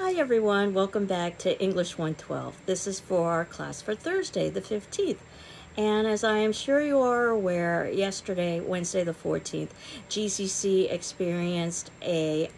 Hi everyone, welcome back to English 112. This is for our class for Thursday, the 15th. And as I am sure you are aware, yesterday, Wednesday the 14th, GCC experienced a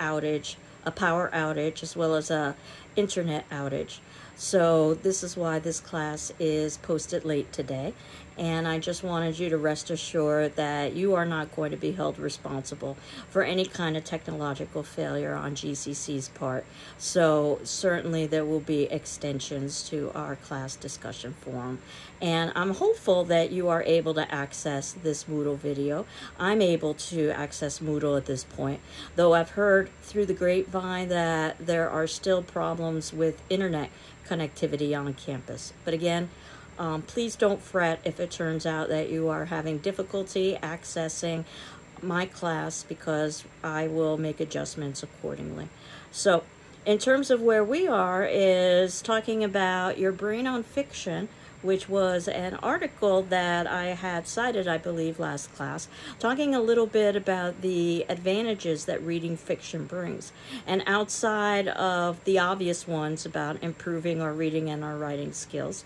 power outage, as well as a internet outage. So this is why this class is posted late today. And I just wanted you to rest assured that you are not going to be held responsible for any kind of technological failure on GCC's part. So certainly there will be extensions to our class discussion forum. And I'm hopeful that you are able to access this Moodle video. I'm able to access Moodle at this point, though I've heard through the grapevine that there are still problems with internet connectivity on campus. But again, please don't fret if it turns out that you are having difficulty accessing my class, because I will make adjustments accordingly. So in terms of where we are is talking about Your Brain on Fiction, which was an article that I had cited, I believe, last class, talking a little bit about the advantages that reading fiction brings. And outside of the obvious ones about improving our reading and our writing skills,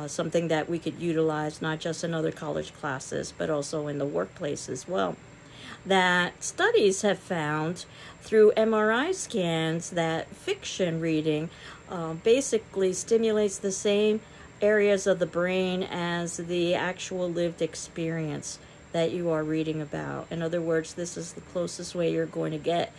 something that we could utilize not just in other college classes, but also in the workplace as well, that studies have found through MRI scans that fiction reading basically stimulates the same areas of the brain as the actual lived experience that you are reading about. In other words, this is the closest way you're going to get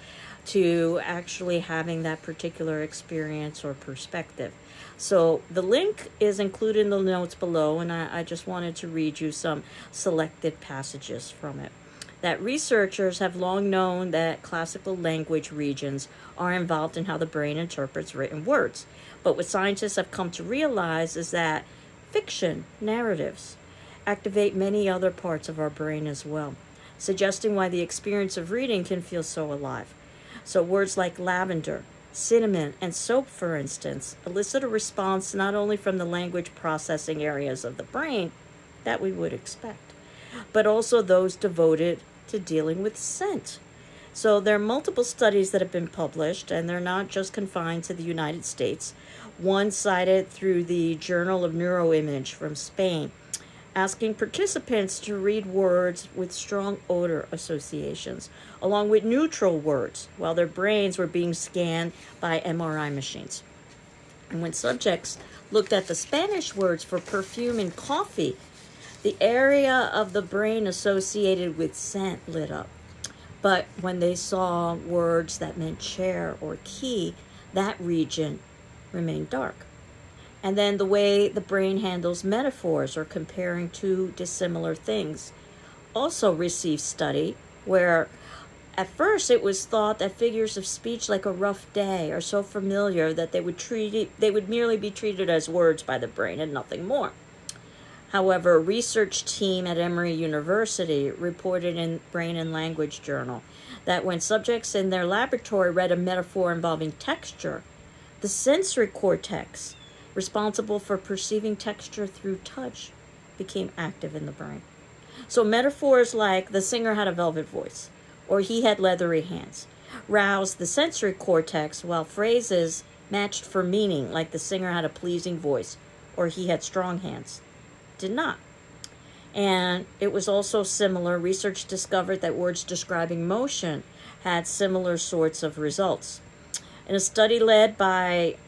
to actually having that particular experience or perspective. So the link is included in the notes below, and I just wanted to read you some selected passages from it. That researchers have long known that classical language regions are involved in how the brain interprets written words. But what scientists have come to realize is that fiction narratives activate many other parts of our brain as well, suggesting why the experience of reading can feel so alive. So words like lavender, cinnamon, and soap, for instance, elicit a response not only from the language processing areas of the brain that we would expect, but also those devoted to dealing with scent. So there are multiple studies that have been published, and they're not just confined to the United States. One cited through the Journal of Neuroimage from Spain, asking participants to read words with strong odor associations, along with neutral words, while their brains were being scanned by MRI machines. And when subjects looked at the Spanish words for perfume and coffee, the area of the brain associated with scent lit up. But when they saw words that meant chair or key, that region remained dark. And then the way the brain handles metaphors or comparing two dissimilar things also received study, where at first it was thought that figures of speech like a rough day are so familiar that they would merely be treated as words by the brain and nothing more. However, a research team at Emory University reported in Brain and Language Journal that when subjects in their laboratory read a metaphor involving texture, the sensory cortex, responsible for perceiving texture through touch, became active in the brain. So metaphors like the singer had a velvet voice, or he had leathery hands, roused the sensory cortex, while phrases matched for meaning, like the singer had a pleasing voice, or he had strong hands, did not. And it was also similar. Research discovered that words describing motion had similar sorts of results. In a study led by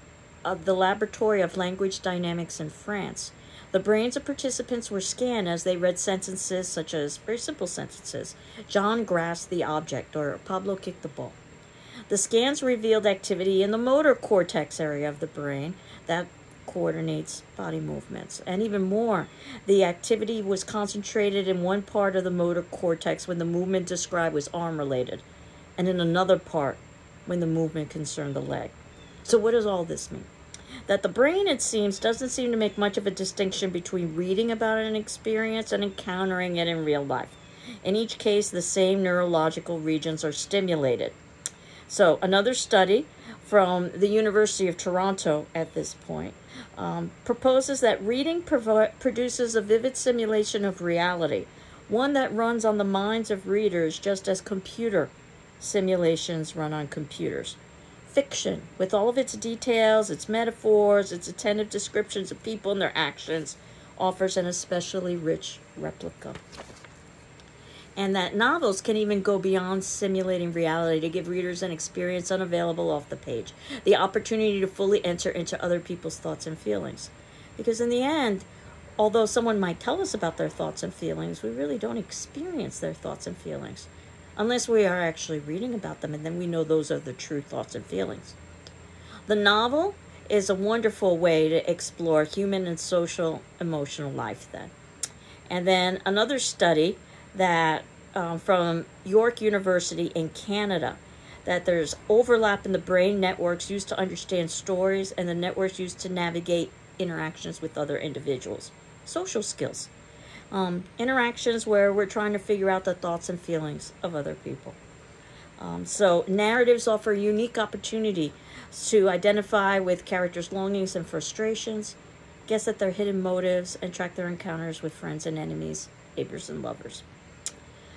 the Laboratory of Language Dynamics in France, the brains of participants were scanned as they read sentences such as, very simple sentences, John grasped the object, or Pablo kicked the ball. The scans revealed activity in the motor cortex area of the brain that coordinates body movements. And even more, the activity was concentrated in one part of the motor cortex when the movement described was arm related, and in another part when the movement concerned the leg. So what does all this mean? That the brain, it seems, doesn't seem to make much of a distinction between reading about an experience and encountering it in real life. In each case, the same neurological regions are stimulated. So another study from the University of Toronto at this point proposes that reading produces a vivid simulation of reality, one that runs on the minds of readers just as computer simulations run on computers. Fiction, with all of its details, its metaphors, its attentive descriptions of people and their actions, offers an especially rich replica. And that novels can even go beyond simulating reality to give readers an experience unavailable off the page, the opportunity to fully enter into other people's thoughts and feelings. Because in the end, although someone might tell us about their thoughts and feelings, we really don't experience their thoughts and feelings unless we are actually reading about them, and then we know those are the true thoughts and feelings. The novel is a wonderful way to explore human and social emotional life then. And then another study that from York University in Canada, that there's overlap in the brain networks used to understand stories and the networks used to navigate interactions with other individuals. Social skills. Interactions where we're trying to figure out the thoughts and feelings of other people. So narratives offer a unique opportunity to identify with characters' longings and frustrations, guess at their hidden motives, and track their encounters with friends and enemies, neighbors and lovers.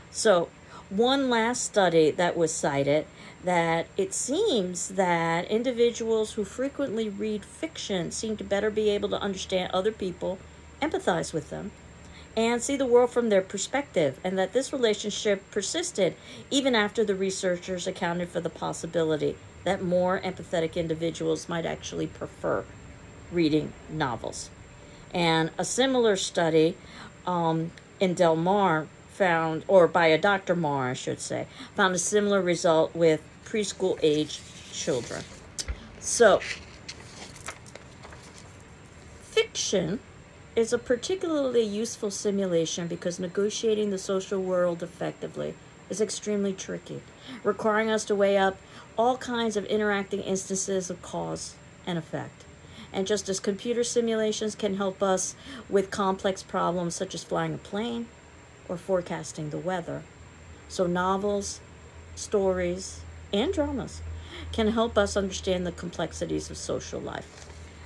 So one last study that was cited, that it seems that individuals who frequently read fiction seem to better be able to understand other people, empathize with them, and see the world from their perspective, and that this relationship persisted even after the researchers accounted for the possibility that more empathetic individuals might actually prefer reading novels. And a similar study in Del Mar found, or by a Dr. Marr, I should say, found a similar result with preschool age children. So, fiction is a particularly useful simulation because negotiating the social world effectively is extremely tricky, requiring us to weigh up all kinds of interacting instances of cause and effect. And just as computer simulations can help us with complex problems such as flying a plane or forecasting the weather, so novels, stories, and dramas can help us understand the complexities of social life.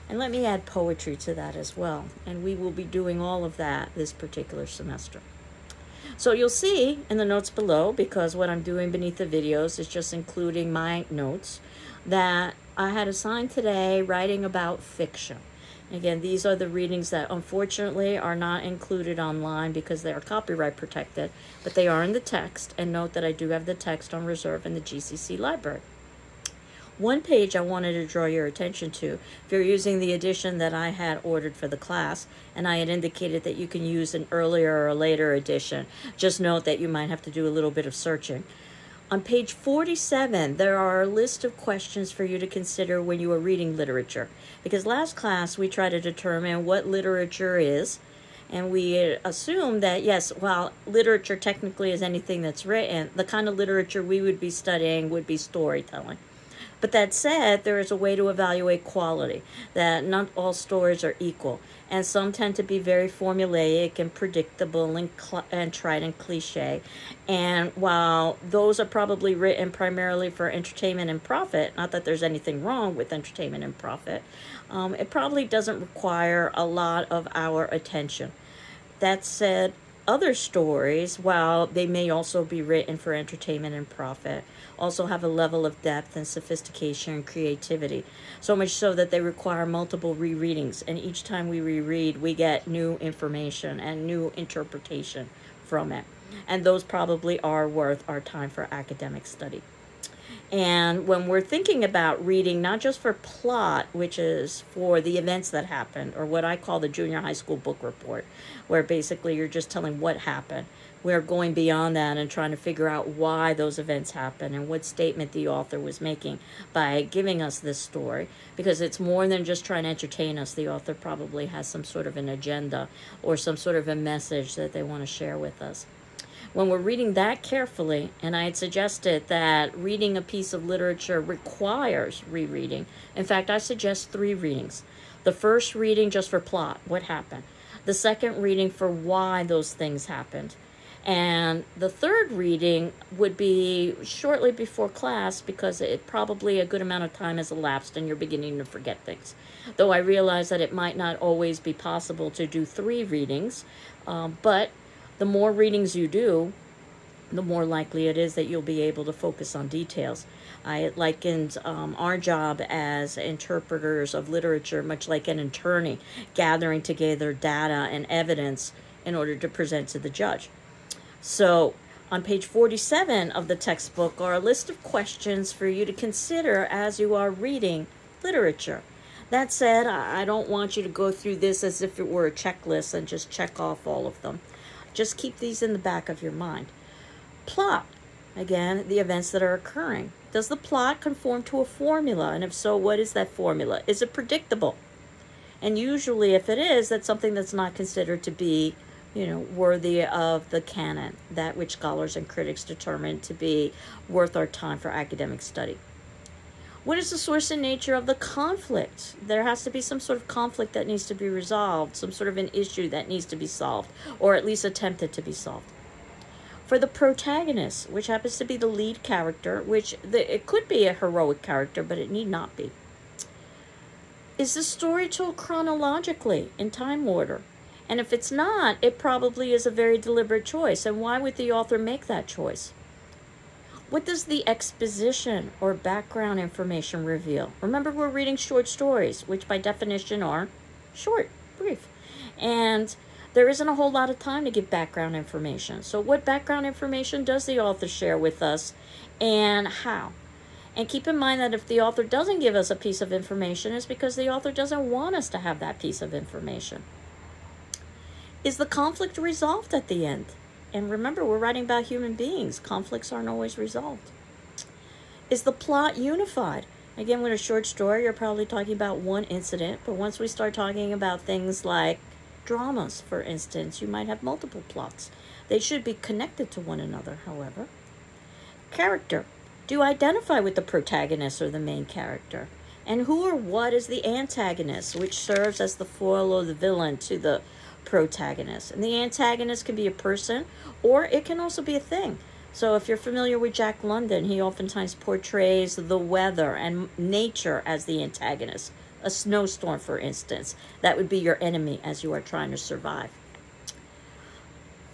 And let me add poetry to that as well. And we will be doing all of that this particular semester. So you'll see in the notes below, because what I'm doing beneath the videos is just including my notes, that I had assigned today writing about fiction. Again, these are the readings that unfortunately are not included online because they are copyright protected, but they are in the text. And note that I do have the text on reserve in the GCC library. One page I wanted to draw your attention to, if you're using the edition that I had ordered for the class, and I had indicated that you can use an earlier or a later edition, just note that you might have to do a little bit of searching. On page 47, there are a list of questions for you to consider when you are reading literature. Because last class, we tried to determine what literature is, and we assumed that, yes, while literature technically is anything that's written, the kind of literature we would be studying would be storytelling. But that said, there is a way to evaluate quality, that not all stories are equal, and some tend to be very formulaic and predictable and trite and cliche. And while those are probably written primarily for entertainment and profit, not that there's anything wrong with entertainment and profit, it probably doesn't require a lot of our attention. That said, other stories, while they may also be written for entertainment and profit, also have a level of depth and sophistication and creativity, so much so that they require multiple rereadings, and each time we reread, we get new information and new interpretation from it, and those probably are worth our time for academic study. And when we're thinking about reading, not just for plot, which is for the events that happened, or what I call the junior high school book report, where basically you're just telling what happened, we're going beyond that and trying to figure out why those events happened and what statement the author was making by giving us this story. Because it's more than just trying to entertain us. The author probably has some sort of an agenda or some sort of a message that they want to share with us. When we're reading that carefully, and I had suggested that reading a piece of literature requires rereading. In fact, I suggest 3 readings. The first reading just for plot, what happened. The second reading for why those things happened. And the third reading would be shortly before class, because it probably a good amount of time has elapsed and you're beginning to forget things. Though I realize that it might not always be possible to do 3 readings, but the more readings you do, the more likely it is that you'll be able to focus on details. I likened our job as interpreters of literature much like an attorney gathering together data and evidence in order to present to the judge. So on page 47 of the textbook are a list of questions for you to consider as you are reading literature. That said, I don't want you to go through this as if it were a checklist and just check off all of them. Just keep these in the back of your mind. Plot. Again, the events that are occurring. Does the plot conform to a formula? And if so, what is that formula? Is it predictable? And usually if it is, that's something that's not considered to be, worthy of the canon, that which scholars and critics determine to be worth our time for academic study. What is the source and nature of the conflict? There has to be some sort of conflict that needs to be resolved, some sort of an issue that needs to be solved, or at least attempted to be solved. For the protagonist, which happens to be the lead character, it could be a heroic character, but it need not be. Is the story told chronologically, in time order? And if it's not, it probably is a very deliberate choice. And why would the author make that choice? What does the exposition or background information reveal? Remember, we're reading short stories, which by definition are short, brief. And there isn't a whole lot of time to give background information. So what background information does the author share with us and how? And keep in mind that if the author doesn't give us a piece of information, it's because the author doesn't want us to have that piece of information. Is the conflict resolved at the end? And remember, we're writing about human beings. Conflicts aren't always resolved. Is the plot unified? Again, with a short story, you're probably talking about one incident. But once we start talking about things like dramas, for instance, you might have multiple plots. They should be connected to one another, however. Character. Do you identify with the protagonist or the main character? And who or what is the antagonist, which serves as the foil or the villain to the protagonist? And the antagonist can be a person, or it can also be a thing. So if you're familiar with Jack London, he oftentimes portrays the weather and nature as the antagonist. A snowstorm, for instance, that would be your enemy as you are trying to survive.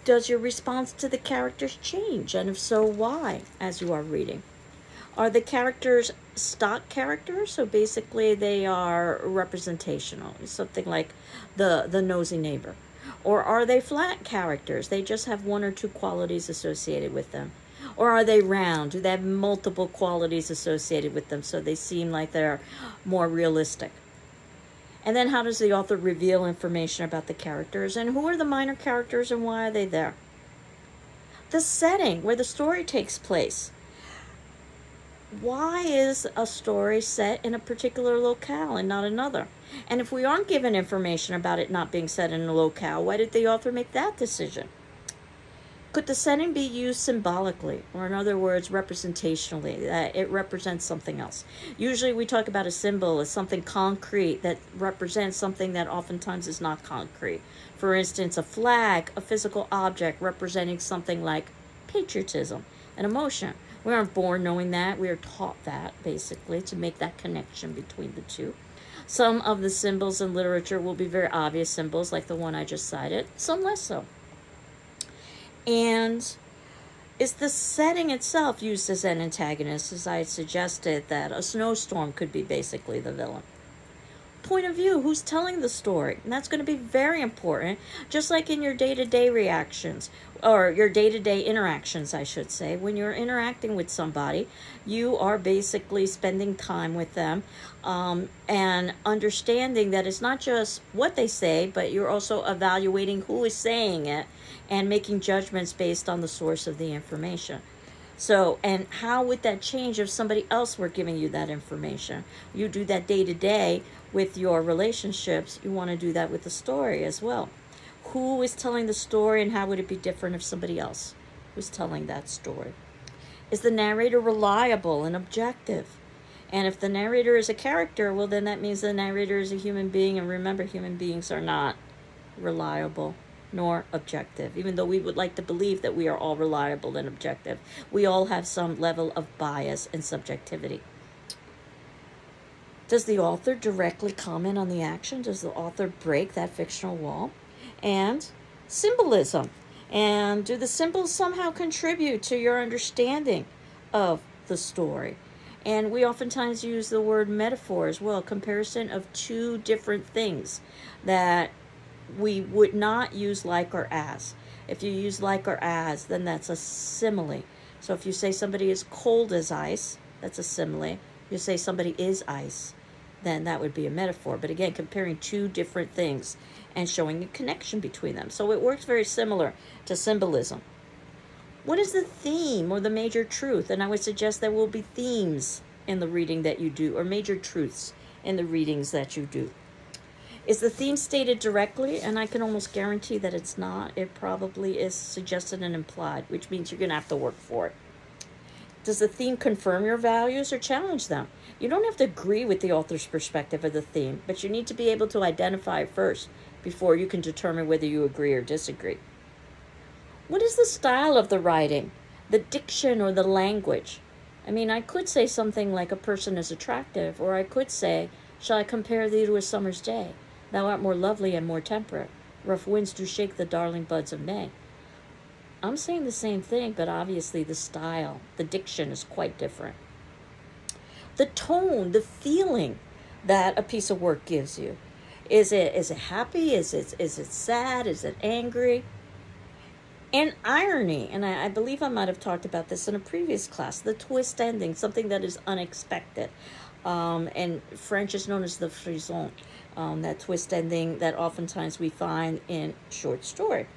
Does your response to the characters change? And if so, why, as you are reading? Are the characters stock characters? So basically they are representational, something like the nosy neighbor. Or are they flat characters? They just have one or two qualities associated with them. Or are they round? Do they have multiple qualities associated with them so they seem like they're more realistic? And then how does the author reveal information about the characters? And who are the minor characters and why are they there? The setting where the story takes place. Why is a story set in a particular locale and not another? And if we aren't given information about it not being set in a locale, why did the author make that decision? Could the setting be used symbolically, or in other words, representationally, that it represents something else? Usually we talk about a symbol as something concrete that represents something that oftentimes is not concrete. For instance, a flag, a physical object representing something like patriotism, an emotion. We aren't born knowing that. We are taught that, basically, to make that connection between the two. Some of the symbols in literature will be very obvious symbols, like the one I just cited. Some less so. And is the setting itself used as an antagonist, as I had suggested, that a snowstorm could be basically the villain? Point of view, who's telling the story? And that's going to be very important, just like in your day-to-day reactions, or your day-to-day interactions, I should say. When you're interacting with somebody, you are basically spending time with them and understanding that it's not just what they say, but you're also evaluating who is saying it and making judgments based on the source of the information. So, and how would that change if somebody else were giving you that information? You do that day to day with your relationships. You want to do that with the story as well. Who is telling the story and how would it be different if somebody else was telling that story? Is the narrator reliable and objective? And if the narrator is a character, well, then that means the narrator is a human being. And remember, human beings are not reliable nor objective, even though we would like to believe that we are all reliable and objective. We all have some level of bias and subjectivity. Does the author directly comment on the action? Does the author break that fictional wall? And symbolism. And do the symbols somehow contribute to your understanding of the story? And we oftentimes use the word metaphor as well, comparison of two different things that we would not use like or as. If you use like or as, then that's a simile. So if you say somebody is cold as ice, that's a simile. If you say somebody is ice, then that would be a metaphor. But again, comparing two different things and showing a connection between them. So it works very similar to symbolism. What is the theme or the major truth? And I would suggest there will be themes in the reading that you do, or major truths in the readings that you do. Is the theme stated directly? And I can almost guarantee that it's not. It probably is suggested and implied, which means you're going to have to work for it. Does the theme confirm your values or challenge them? You don't have to agree with the author's perspective of the theme, but you need to be able to identify it first before you can determine whether you agree or disagree. What is the style of the writing? The diction or the language? I mean, I could say something like a person is attractive, or I could say, shall I compare thee to a summer's day? Thou art more lovely and more temperate. Rough winds do shake the darling buds of May. I'm saying the same thing, but obviously the style, the diction is quite different. The tone, the feeling that a piece of work gives you. Is it happy? Is it sad? Is it angry? And irony, and I believe I might have talked about this in a previous class, the twist ending, something that is unexpected. And French is known as the frisson, that twist ending that oftentimes we find in short story.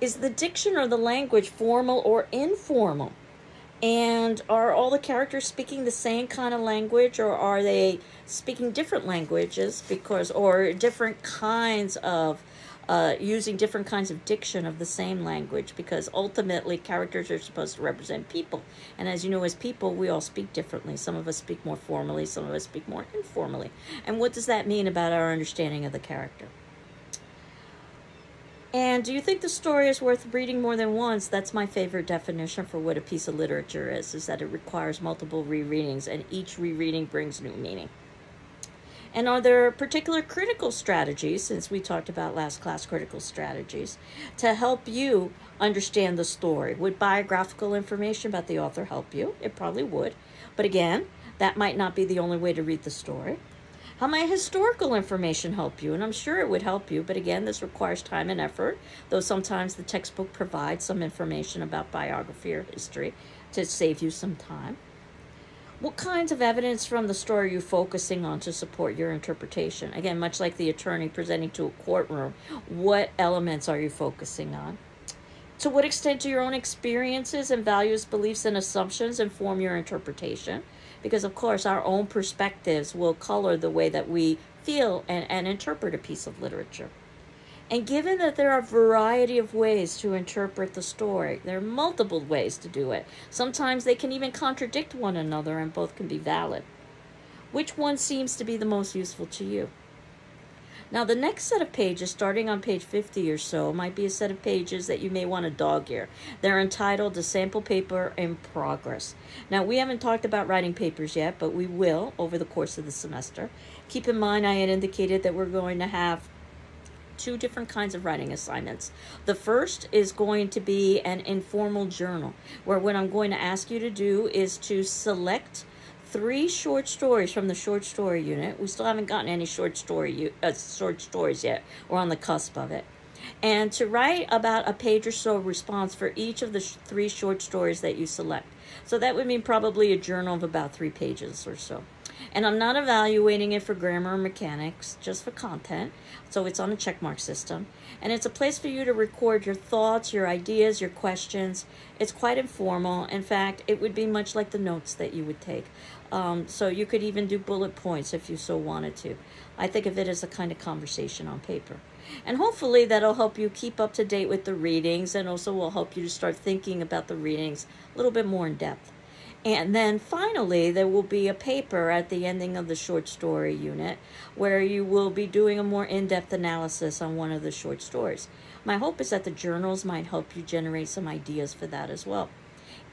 Is the diction or the language formal or informal? And are all the characters speaking the same kind of language, or are they speaking different languages or different kinds of, using different kinds of diction of the same language? Because ultimately characters are supposed to represent people. And as you know, as people, we all speak differently. Some of us speak more formally, some of us speak more informally. And what does that mean about our understanding of the character? And do you think the story is worth reading more than once? That's my favorite definition for what a piece of literature is that it requires multiple rereadings, and each rereading brings new meaning. And are there particular critical strategies, since we talked about last class critical strategies, to help you understand the story? Would biographical information about the author help you? It probably would. But again, that might not be the only way to read the story. How might historical information help you? And I'm sure it would help you, but again, this requires time and effort, though sometimes the textbook provides some information about biography or history to save you some time. What kinds of evidence from the story are you focusing on to support your interpretation? Again, much like the attorney presenting to a courtroom, what elements are you focusing on? To what extent do your own experiences and values, beliefs, and assumptions inform your interpretation? Because, of course, our own perspectives will color the way that we feel and interpret a piece of literature. And given that there are a variety of ways to interpret the story, there are multiple ways to do it. Sometimes they can even contradict one another, and both can be valid. Which one seems to be the most useful to you? Now, the next set of pages, starting on page 50 or so, might be a set of pages that you may want to dog ear. They're entitled "The Sample Paper in Progress." Now, we haven't talked about writing papers yet, but we will over the course of the semester. Keep in mind, I had indicated that we're going to have two different kinds of writing assignments. The first is going to be an informal journal, where what I'm going to ask you to do is to select 3 short stories from the short story unit. We still haven't gotten any short stories yet. We're on the cusp of it. And to write about a page or so response for each of the 3 short stories that you select. So that would mean probably a journal of about 3 pages or so. And I'm not evaluating it for grammar or mechanics, just for content. So it's on a checkmark system. And it's a place for you to record your thoughts, your ideas, your questions. It's quite informal. In fact, it would be much like the notes that you would take. So you could even do bullet points if you so wanted to. I think of it as a kind of conversation on paper. And hopefully that'll help you keep up to date with the readings, and also will help you to start thinking about the readings a little bit more in depth. And then finally, there will be a paper at the ending of the short story unit where you will be doing a more in-depth analysis on one of the short stories. My hope is that the journals might help you generate some ideas for that as well.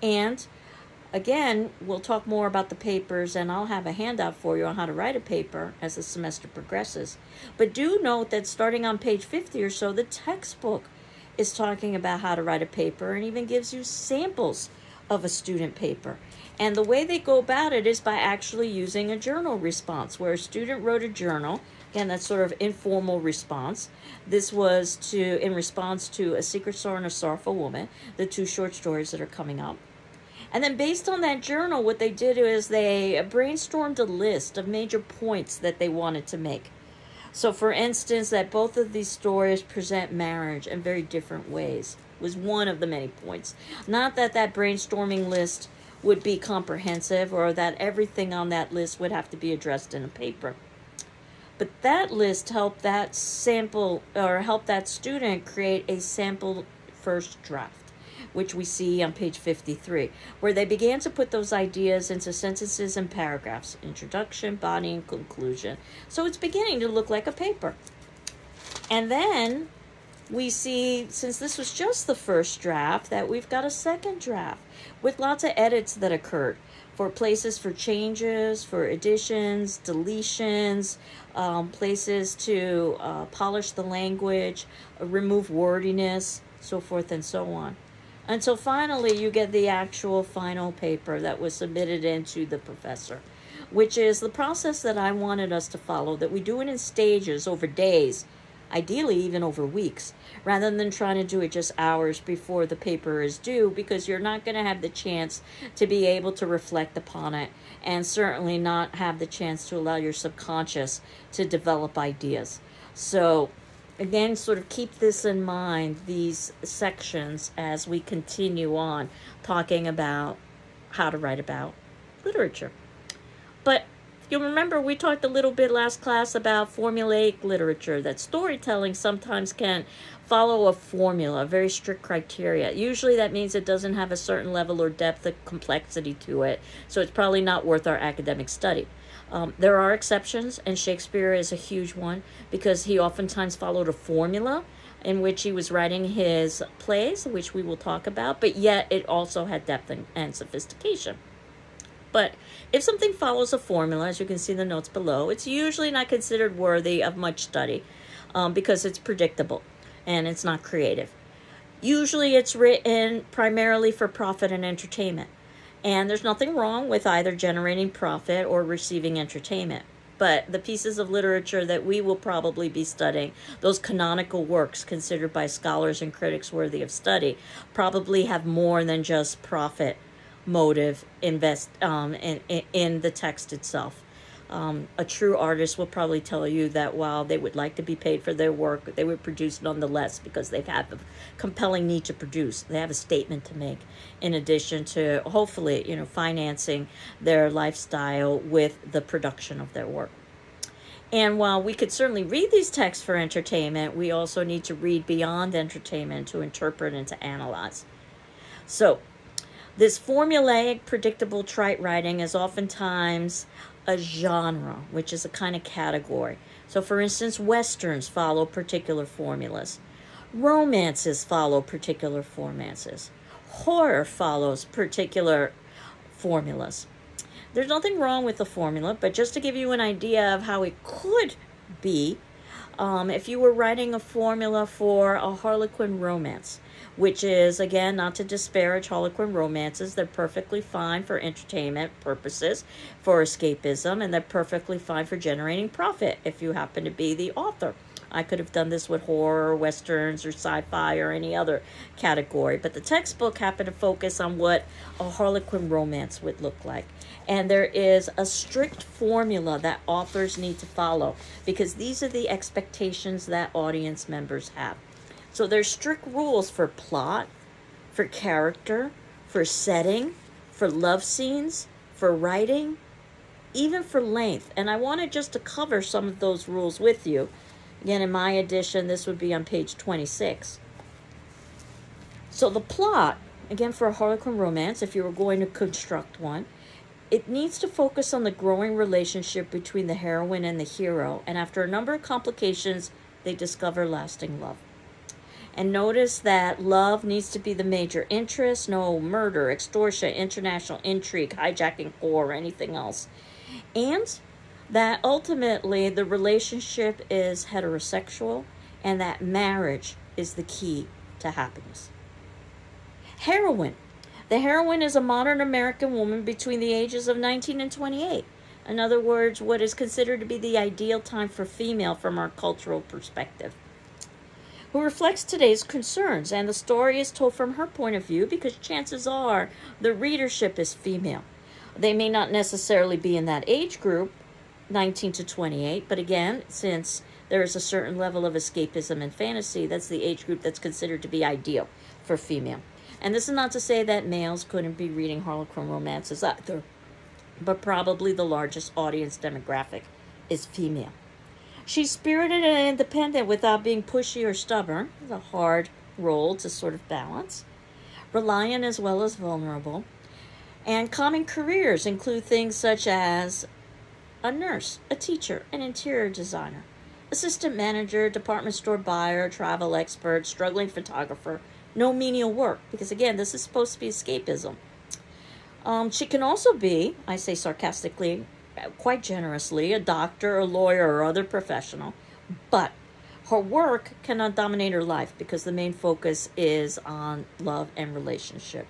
And again, we'll talk more about the papers, and I'll have a handout for you on how to write a paper as the semester progresses. But do note that starting on page 50 or so, the textbook is talking about how to write a paper and even gives you samples of a student paper. And the way they go about it is by actually using a journal response, where a student wrote a journal. Again, that's sort of informal response. This was in response to A Secret Star and a Sorrowful Woman, the 2 short stories that are coming up. And then based on that journal, what they did is they brainstormed a list of major points that they wanted to make. So for instance, that both of these stories present marriage in very different ways was one of the many points. Not that that brainstorming list would be comprehensive or that everything on that list would have to be addressed in a paper. But that list helped that student create a sample first draft, which we see on page 53, where they began to put those ideas into sentences and paragraphs, introduction, body, and conclusion. So it's beginning to look like a paper. And then we see, since this was just the first draft, that we've got a second draft with lots of edits that occurred for places for changes, for additions, deletions, places to polish the language, remove wordiness, so forth and so on. Until finally you get the actual final paper that was submitted into the professor, which is the process that I wanted us to follow, that we do it in stages over days, ideally even over weeks, rather than trying to do it just hours before the paper is due, because you're not going to have the chance to be able to reflect upon it, and certainly not have the chance to allow your subconscious to develop ideas. So again, sort of keep this in mind, these sections, as we continue on talking about how to write about literature. But you'll remember we talked a little bit last class about formulaic literature, that storytelling sometimes can follow a formula, very strict criteria. Usually that means it doesn't have a certain level or depth of complexity to it, so it's probably not worth our academic study. There are exceptions, and Shakespeare is a huge one, because he oftentimes followed a formula in which he was writing his plays, which we will talk about, but yet it also had depth and sophistication. But if something follows a formula, as you can see in the notes below, it's usually not considered worthy of much study because it's predictable and it's not creative. Usually it's written primarily for profit and entertainment. And there's nothing wrong with either generating profit or receiving entertainment. But the pieces of literature that we will probably be studying, those canonical works considered by scholars and critics worthy of study, probably have more than just profit motive in the text itself. A true artist will probably tell you that while they would like to be paid for their work, they would produce nonetheless because they have a compelling need to produce. They have a statement to make, in addition to hopefully, financing their lifestyle with the production of their work. And while we could certainly read these texts for entertainment, we also need to read beyond entertainment to interpret and to analyze. So this formulaic, predictable, trite writing is oftentimes a genre, which is a kind of category. So for instance, Westerns follow particular formulas. Romances follow particular formulas. Horror follows particular formulas. There's nothing wrong with the formula, but just to give you an idea of how it could be, if you were writing a formula for a Harlequin romance, which is, again, not to disparage Harlequin romances, they're perfectly fine for entertainment purposes, for escapism, and they're perfectly fine for generating profit if you happen to be the author. I could have done this with horror, westerns, or sci-fi, or any other category, but the textbook happened to focus on what a Harlequin romance would look like. And there is a strict formula that authors need to follow, because these are the expectations that audience members have. So there's strict rules for plot, for character, for setting, for love scenes, for writing, even for length. And I wanted just to cover some of those rules with you. Again, in my edition, this would be on page 26. So the plot, again, for a Harlequin romance, if you were going to construct one, it needs to focus on the growing relationship between the heroine and the hero. And after a number of complications, they discover lasting love. And notice that love needs to be the major interest, no murder, extortion, international intrigue, hijacking, or anything else. And that ultimately the relationship is heterosexual and that marriage is the key to happiness. Heroine. The heroine is a modern American woman between the ages of 19 and 28. In other words, what is considered to be the ideal time for female from our cultural perspective, who reflects today's concerns, and the story is told from her point of view because chances are the readership is female. They may not necessarily be in that age group, 19 to 28, but again, since there is a certain level of escapism and fantasy, that's the age group that's considered to be ideal for female. And this is not to say that males couldn't be reading Harlequin romances either, but probably the largest audience demographic is female. She's spirited and independent without being pushy or stubborn. It's a hard role to sort of balance. Reliant as well as vulnerable. And common careers include things such as a nurse, a teacher, an interior designer, assistant manager, department store buyer, travel expert, struggling photographer. No menial work, because again, this is supposed to be escapism. She can also be, I say sarcastically, quite generously, a doctor, a lawyer, or other professional, but her work cannot dominate her life because the main focus is on love and relationship.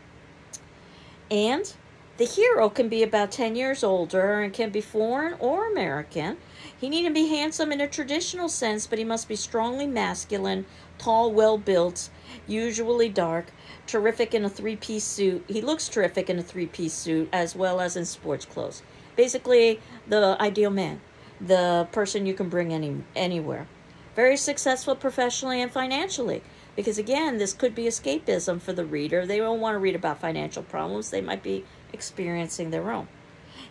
And the hero can be about 10 years older and can be foreign or American. He needn't be handsome in a traditional sense, but he must be strongly masculine, tall, well-built, usually dark, terrific in a three-piece suit. He looks terrific in a three-piece suit as well as in sports clothes. Basically, the ideal man, the person you can bring anywhere. Very successful professionally and financially, because again, this could be escapism for the reader. They don't want to read about financial problems. They might be experiencing their own.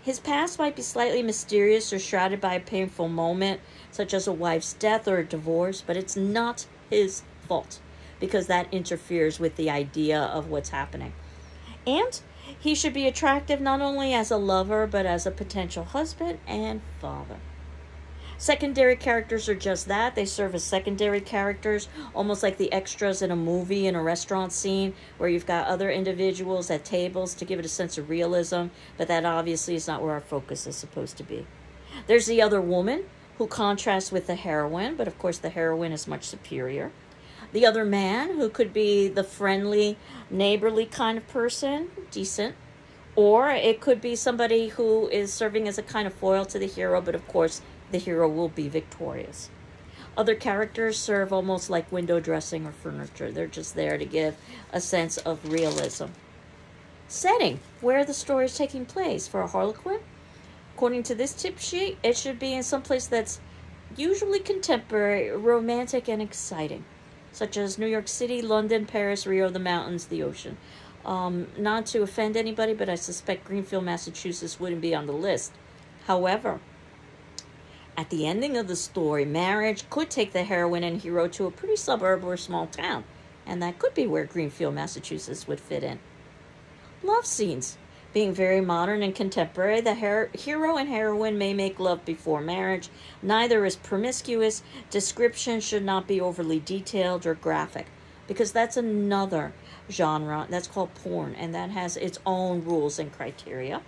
His past might be slightly mysterious or shrouded by a painful moment, such as a wife's death or a divorce, but it's not his fault because that interferes with the idea of what's happening. And he should be attractive not only as a lover, but as a potential husband and father. Secondary characters are just that. They serve as secondary characters, almost like the extras in a movie, in a restaurant scene, where you've got other individuals at tables to give it a sense of realism, but that obviously is not where our focus is supposed to be. There's the other woman, who contrasts with the heroine, but of course the heroine is much superior. The other man, who could be the friendly, neighborly kind of person, decent, or it could be somebody who is serving as a kind of foil to the hero, but of course the hero will be victorious. Other characters serve almost like window dressing or furniture. They're just there to give a sense of realism. Setting, where the story is taking place for a Harlequin. According to this tip sheet, it should be in some place that's usually contemporary, romantic, and exciting, such as New York City, London, Paris, Rio, the mountains, the ocean. Not to offend anybody, but I suspect Greenfield, Massachusetts wouldn't be on the list. However, at the ending of the story, marriage could take the heroine and hero to a pretty suburb or small town, and that could be where Greenfield, Massachusetts would fit in. Love scenes. Being very modern and contemporary, the hero and heroine may make love before marriage. Neither is promiscuous. Description should not be overly detailed or graphic, because that's another genre. That's called porn, and that has its own rules and criteria.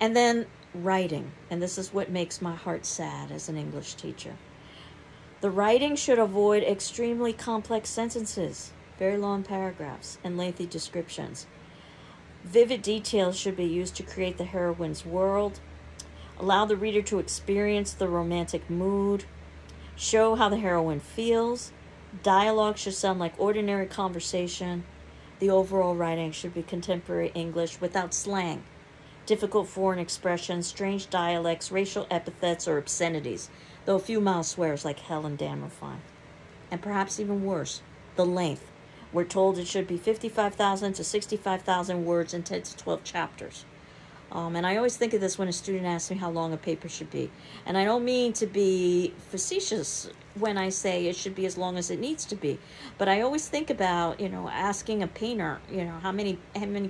And then writing, and this is what makes my heart sad as an English teacher. The writing should avoid extremely complex sentences, very long paragraphs, and lengthy descriptions. Vivid details should be used to create the heroine's world, allow the reader to experience the romantic mood, show how the heroine feels. Dialogue should sound like ordinary conversation. The overall writing should be contemporary English without slang, difficult foreign expressions, strange dialects, racial epithets, or obscenities, though a few mild swears like hell and damn are fine. And perhaps even worse, the length. We're told it should be 55,000 to 65,000 words in 10 to 12 chapters. And I always think of this when a student asks me how long a paper should be. And I don't mean to be facetious when I say it should be as long as it needs to be. But I always think about, asking a painter, how many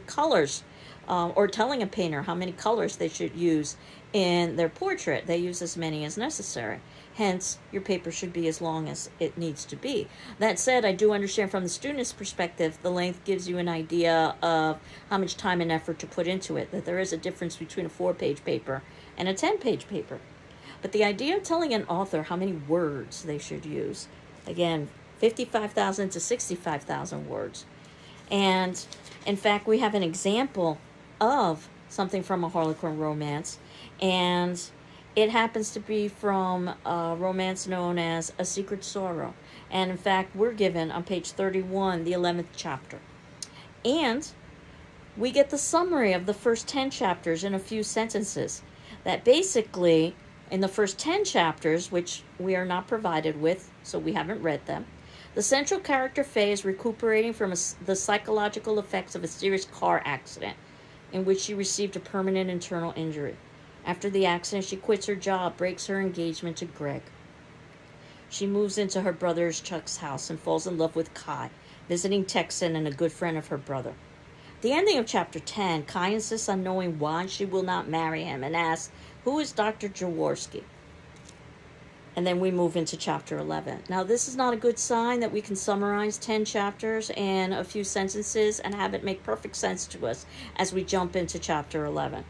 colors, or telling a painter how many colors they should use in their portrait. They use as many as necessary. Hence, your paper should be as long as it needs to be. That said, I do understand from the student's perspective, the length gives you an idea of how much time and effort to put into it, that there is a difference between a 4-page paper and a 10-page paper. But the idea of telling an author how many words they should use, again, 55,000 to 65,000 words. And in fact, we have an example of something from a Harlequin romance, and it happens to be from a romance known as A Secret Sorrow. And in fact, we're given on page 31, the 11th chapter. And we get the summary of the first 10 chapters in a few sentences. That basically, in the first 10 chapters, which we are not provided with, so we haven't read them, the central character Faye is recuperating from the psychological effects of a serious car accident in which she received a permanent internal injury. After the accident, she quits her job, breaks her engagement to Greg. She moves into her brother Chuck's house and falls in love with Kai, visiting Texan and a good friend of her brother. The ending of chapter 10, Kai insists on knowing why she will not marry him and asks, "Who is Dr. Jaworski?" And then we move into chapter 11. Now, this is not a good sign that we can summarize 10 chapters in a few sentences and have it make perfect sense to us as we jump into chapter 11.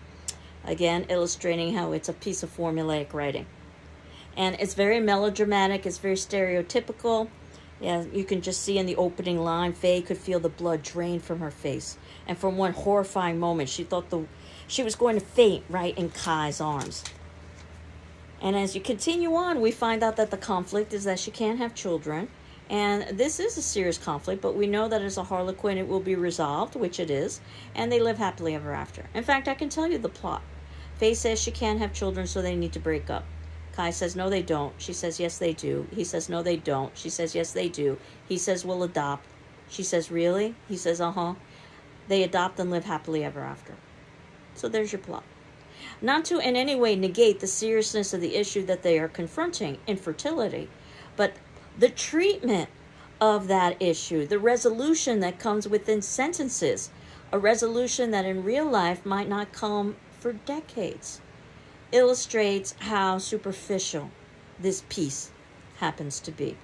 Again, illustrating how it's a piece of formulaic writing. And it's very melodramatic, it's very stereotypical. Yeah, you can just see in the opening line, Faye could feel the blood drain from her face. And for one horrifying moment, she thought she was going to faint right in Kai's arms. And as you continue on, we find out that the conflict is that she can't have children. And this is a serious conflict, but we know that as a Harlequin, it will be resolved, which it is. And they live happily ever after. In fact, I can tell you the plot. Faye says she can't have children, so they need to break up. Kai says, no, they don't. She says, yes, they do. He says, no, they don't. She says, yes, they do. He says, we'll adopt. She says, really? He says, uh-huh. They adopt and live happily ever after. So there's your plot. Not to in any way negate the seriousness of the issue that they are confronting, infertility, but the treatment of that issue, the resolution that comes within sentences, a resolution that in real life might not come for decades, illustrates how superficial this piece happens to be.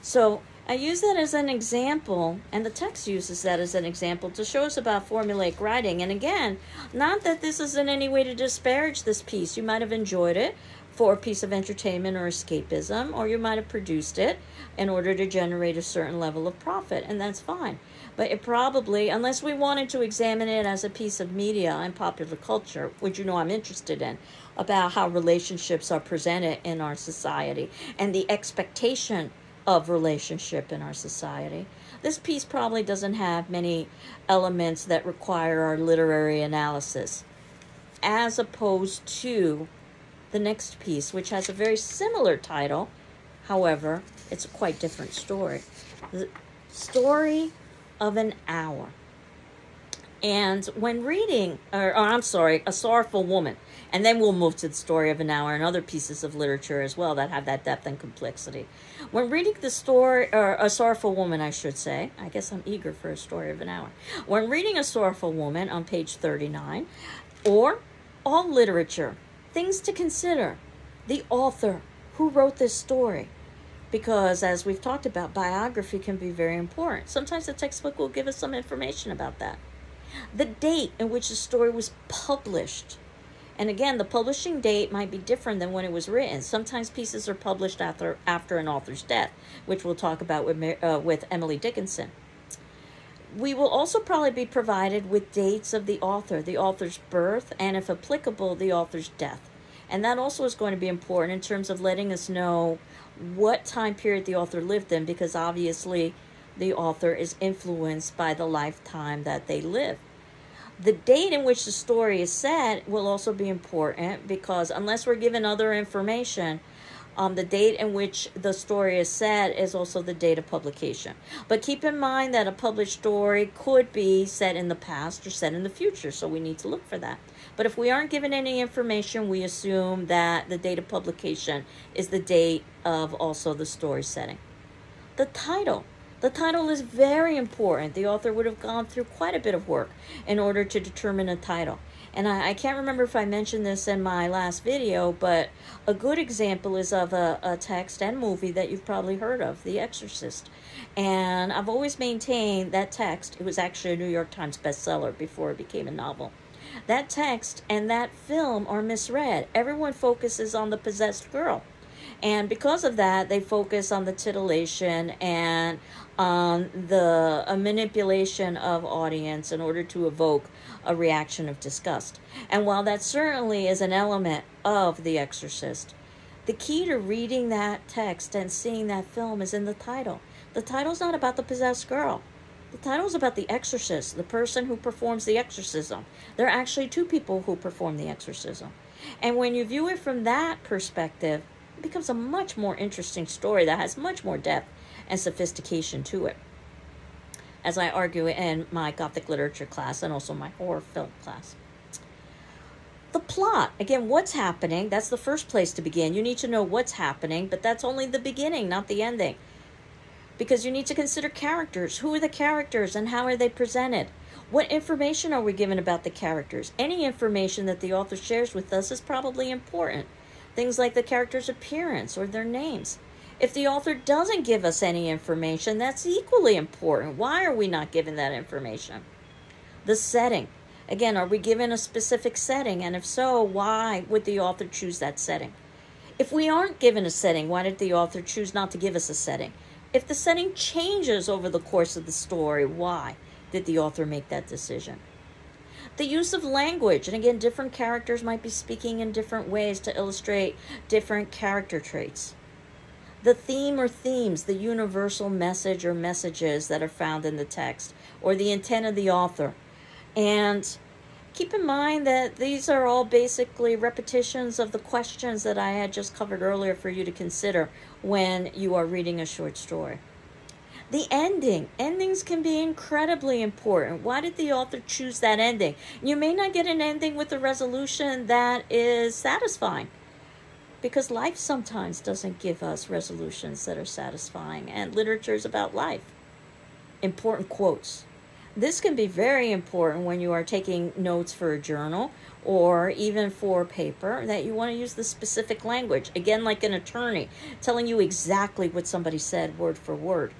So I use that as an example, and the text uses that as an example to show us about formulaic writing. And again, not that this is in any way to disparage this piece. You might have enjoyed it for a piece of entertainment or escapism, or you might have produced it in order to generate a certain level of profit, and that's fine. But it probably, unless we wanted to examine it as a piece of media and popular culture, which you know I'm interested in, about how relationships are presented in our society and the expectation of relationship in our society, this piece probably doesn't have many elements that require our literary analysis, as opposed to the next piece, which has a very similar title. However, it's a quite different story. The Story of an Hour. And when reading, A Sorrowful Woman, and then we'll move to the Story of an Hour and other pieces of literature as well that have that depth and complexity. When reading the story, or A Sorrowful Woman, I should say, I guess I'm eager for A Story of an Hour. When reading A Sorrowful Woman on page 39, or all literature, things to consider: the author, who wrote this story. Because as we've talked about, biography can be very important. Sometimes the textbook will give us some information about that. The date in which the story was published. And again, the publishing date might be different than when it was written. Sometimes pieces are published after an author's death, which we'll talk about with Emily Dickinson. We will also probably be provided with dates of the author's birth, and if applicable, the author's death. And that also is going to be important in terms of letting us know what time period the author lived in, because obviously the author is influenced by the lifetime that they live. The date in which the story is set will also be important, because unless we're given other information, the date in which the story is set is also the date of publication. But keep in mind that a published story could be set in the past or set in the future, so we need to look for that. But if we aren't given any information, we assume that the date of publication is the date of also the story setting. The title. The title is very important. The author would have gone through quite a bit of work in order to determine a title. And I can't remember if I mentioned this in my last video, but a good example is of a text and movie that you've probably heard of, The Exorcist. And I've always maintained that text, it was actually a New York Times bestseller before it became a novel. That text and that film are misread. Everyone focuses on the possessed girl. And because of that, they focus on the titillation and on the manipulation of audience in order to evoke a reaction of disgust. And while that certainly is an element of The Exorcist, the key to reading that text and seeing that film is in the title. The title's not about the possessed girl. The title's about the exorcist, the person who performs the exorcism. There are actually two people who perform the exorcism. And when you view it from that perspective, it becomes a much more interesting story that has much more depth and sophistication to it. As I argue in my Gothic literature class and also my horror film class. The plot, again, what's happening, that's the first place to begin. You need to know what's happening, but that's only the beginning, not the ending. Because you need to consider characters. Who are the characters and how are they presented? What information are we given about the characters? Any information that the author shares with us is probably important. Things like the character's appearance or their names. If the author doesn't give us any information, that's equally important. Why are we not given that information? The setting. Again, are we given a specific setting? And if so, why would the author choose that setting? If we aren't given a setting, why did the author choose not to give us a setting? If the setting changes over the course of the story, why did the author make that decision? The use of language, and again, different characters might be speaking in different ways to illustrate different character traits. The theme or themes, the universal message or messages that are found in the text, or the intent of the author. And keep in mind that these are all basically repetitions of the questions that I had just covered earlier for you to consider when you are reading a short story. The ending. Endings can be incredibly important. Why did the author choose that ending? You may not get an ending with a resolution that is satisfying, because life sometimes doesn't give us resolutions that are satisfying, and literature is about life. Important quotes. This can be very important when you are taking notes for a journal or even for paper, that you want to use the specific language. Again, like an attorney, telling you exactly what somebody said word for word.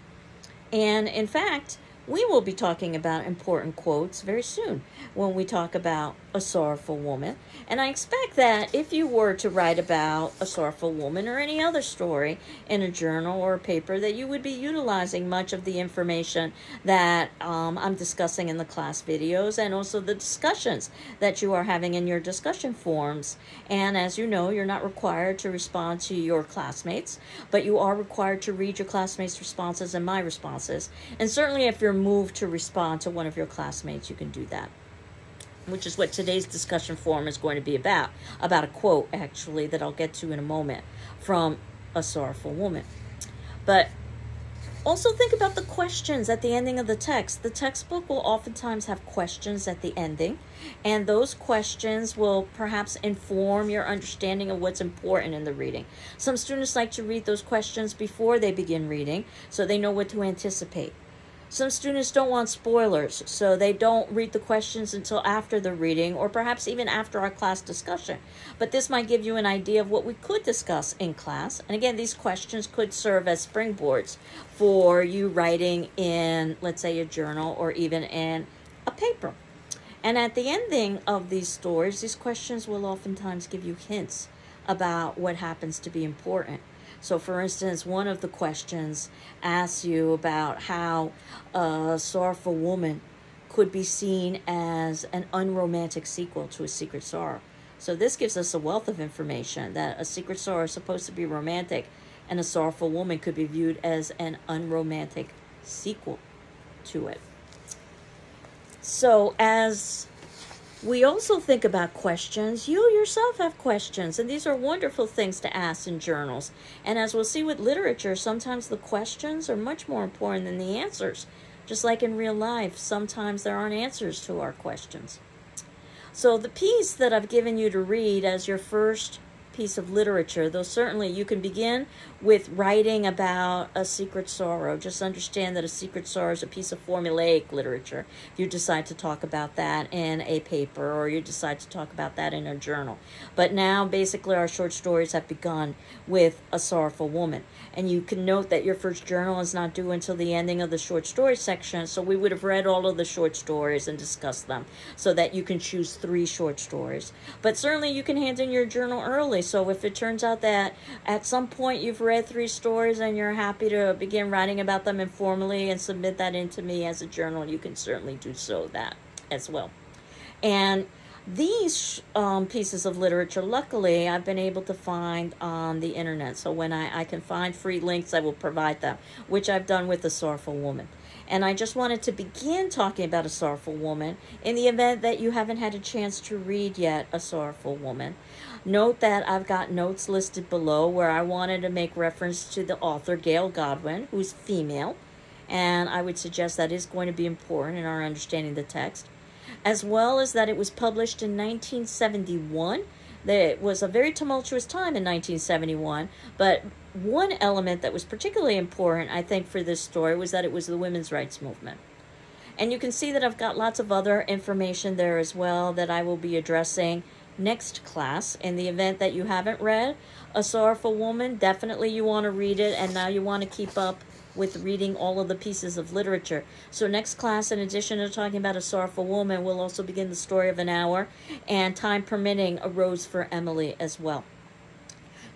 And in fact, we will be talking about important quotes very soon when we talk about A Sorrowful Woman. And I expect that if you were to write about A Sorrowful Woman or any other story in a journal or a paper, that you would be utilizing much of the information that I'm discussing in the class videos, and also the discussions that you are having in your discussion forums. And as you know, you're not required to respond to your classmates, but you are required to read your classmates' responses and my responses. And certainly if you're moved to respond to one of your classmates, you can do that, which is what today's discussion forum is going to be about a quote, actually, that I'll get to in a moment from A Sorrowful Woman. But also think about the questions at the ending of the text. The textbook will oftentimes have questions at the ending, and those questions will perhaps inform your understanding of what's important in the reading. Some students like to read those questions before they begin reading, so they know what to anticipate. Some students don't want spoilers, so they don't read the questions until after the reading, or perhaps even after our class discussion. But this might give you an idea of what we could discuss in class. And again, these questions could serve as springboards for you writing in, let's say, a journal or even in a paper. And at the ending of these stories, these questions will oftentimes give you hints about what happens to be important. So, for instance, one of the questions asks you about how A Sorrowful Woman could be seen as an unromantic sequel to A Secret Sorrow. So this gives us a wealth of information that A Secret Sorrow is supposed to be romantic, and A Sorrowful Woman could be viewed as an unromantic sequel to it. So as we also think about questions, you yourself have questions, and these are wonderful things to ask in journals. And as we'll see with literature, sometimes the questions are much more important than the answers. Just like in real life, sometimes there aren't answers to our questions. So the piece that I've given you to read as your first piece of literature, though certainly you can begin with writing about A Secret Sorrow. Just understand that A Secret Sorrow is a piece of formulaic literature. If you decide to talk about that in a paper, or you decide to talk about that in a journal. But now basically our short stories have begun with A Sorrowful Woman. And you can note that your first journal is not due until the ending of the short story section, so we would have read all of the short stories and discussed them so that you can choose 3 short stories. But certainly you can hand in your journal early family. So if it turns out that at some point you've read 3 stories and you're happy to begin writing about them informally and submit that into me as a journal, you can certainly do so that as well. And these pieces of literature, luckily, I've been able to find on the internet. So when I can find free links, I will provide them, which I've done with The Sorrowful Woman. And I just wanted to begin talking about A Sorrowful Woman in the event that you haven't had a chance to read yet A Sorrowful Woman. Note that I've got notes listed below where I wanted to make reference to the author, Gail Godwin, who's female. And I would suggest that is going to be important in our understanding the text, as well as that it was published in 1971. It was a very tumultuous time in 1971, but one element that was particularly important, I think, for this story was that it was the women's rights movement. And you can see that I've got lots of other information there as well that I will be addressing next class. In the event that you haven't read A Sorrowful Woman, definitely you want to read it, and now you want to keep up with reading all of the pieces of literature. So next class, in addition to talking about A Sorrowful Woman, we'll also begin The Story of an Hour, and time permitting, A Rose for Emily as well.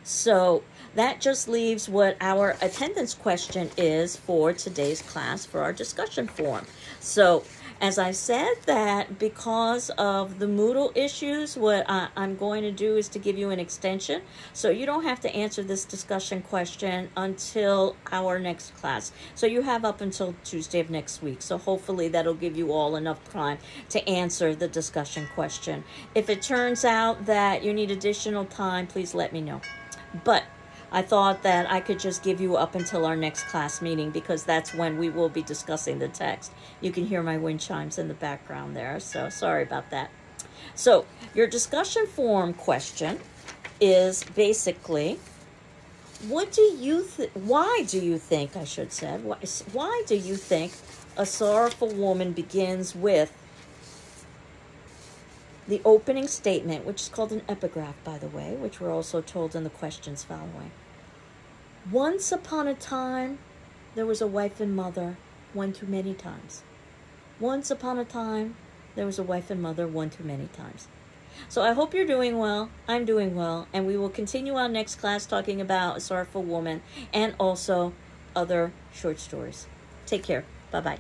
So that just leaves what our attendance question is for today's class for our discussion forum. So as I said, that because of the Moodle issues, what I'm going to do is to give you an extension. So you don't have to answer this discussion question until our next class. So you have up until Tuesday of next week. So hopefully that'll give you all enough time to answer the discussion question. If it turns out that you need additional time, please let me know. But I thought that I could just give you up until our next class meeting, because that's when we will be discussing the text. You can hear my wind chimes in the background there, so sorry about that. So your discussion forum question is basically, why do you think, why do you think A Sorrowful Woman begins with the opening statement, which is called an epigraph, by the way, which we're also told in the questions following. Once upon a time, there was a wife and mother, one too many times. Once upon a time, there was a wife and mother, one too many times. So I hope you're doing well. I'm doing well. And we will continue our next class talking about A Sorrowful Woman and also other short stories. Take care. Bye-bye.